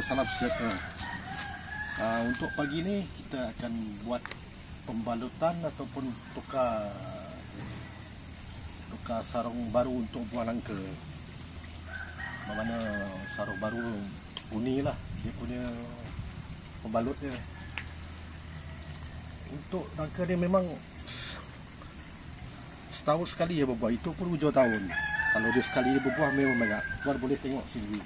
salam sejahtera. Untuk pagi ni kita akan buat pembalutan ataupun tukar sarung baru untuk buah nangka. Mana sarung baru uni lah dia punya pembalut dia. Untuk nangka dia memang setahun sekali dia berbuah, itu pun hujung tahun. Kalau dia sekali dia berbuah memang banyak. Tuan boleh tengok sini.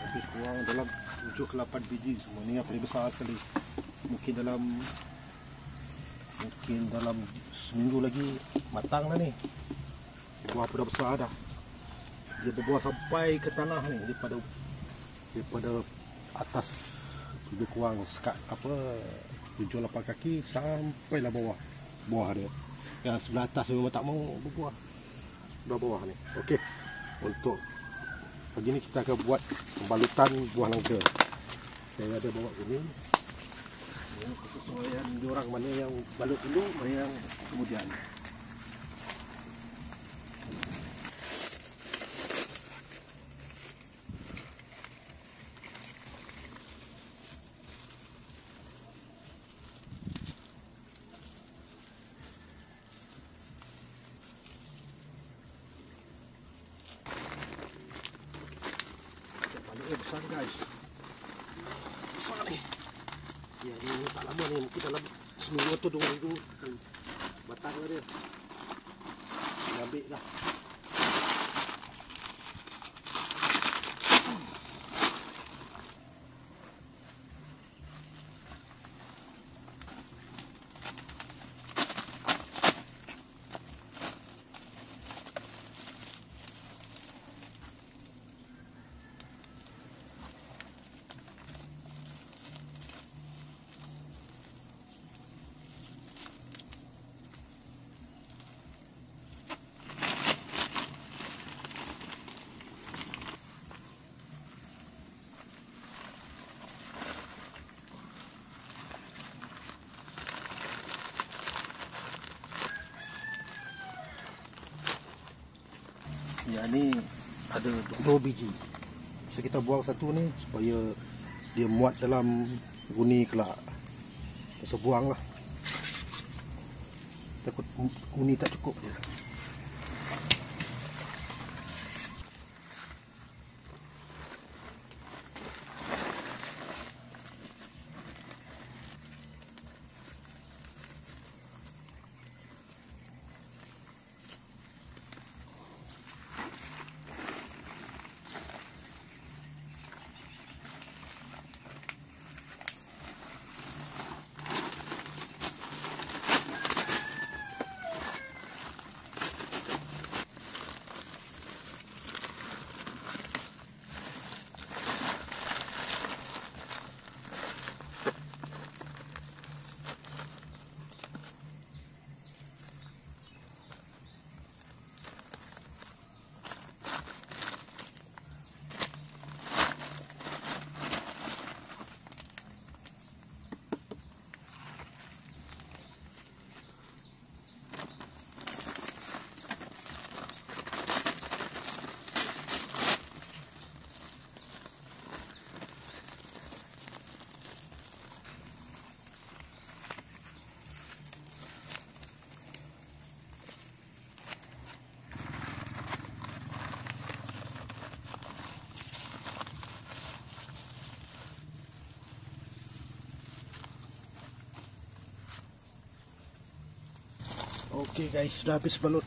Lebih kurang dalam 7 ke 8 biji semua. Ni yang paling besar sekali. Mungkin dalam seminggu lagi matang dah ni. Buah dah besar dah. Dia berbuah sampai ke tanah ni, daripada atas lebih kurang sekat 7-8 kaki sampailah bawah buah dia. Yang sebelah atas memang tak mau berbuah. Sebelah bawah ni. Okey. Untuk pagi ni kita akan buat pembalutan buah nangka. Saya ada bawa ini. Kesesuaian diorang, mana yang balut dulu, mana yang kemudian. Besar guys, besar ni. Ya, ini tak lama ni, mungkin dalam seminggu atau 2 minggu batang dia. Ambil dah. Ya, ni ada 2 biji. So kita buang satu ni supaya dia muat dalam guni kelak. Kita buang lah. Takut guni tak cukup je. Okey guys, sudah habis balut.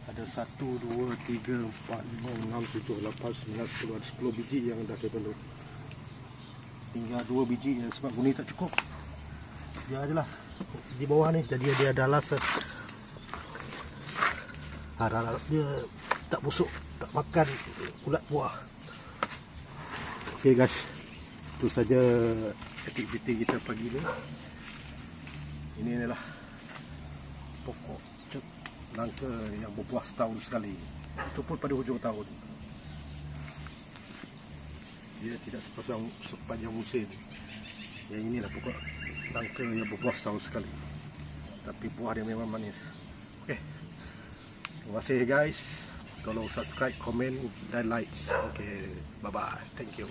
Ada 1, 2, 3, 4, 5, 6, 7, 8, 9, 10. Ada 10 biji yang dah saya balut. Tinggal 2 biji yang sebab guni tak cukup. Dia ajalah di bawah ni, jadi dia ada alas. Harap dia tak busuk, tak makan ulat buah. Okey guys, itu saja aktiviti kita pagi ni. Ini adalah pokok nangka yang berbuah setahun sekali. Itu pun pada hujung tahun. Dia tidak sepanjang musim. Yang inilah pokok nangka yang berbuah setahun sekali. tapi buah dia memang manis. Okey. Terima kasih guys. Tolong subscribe, komen dan like. Okey, bye bye. Thank you.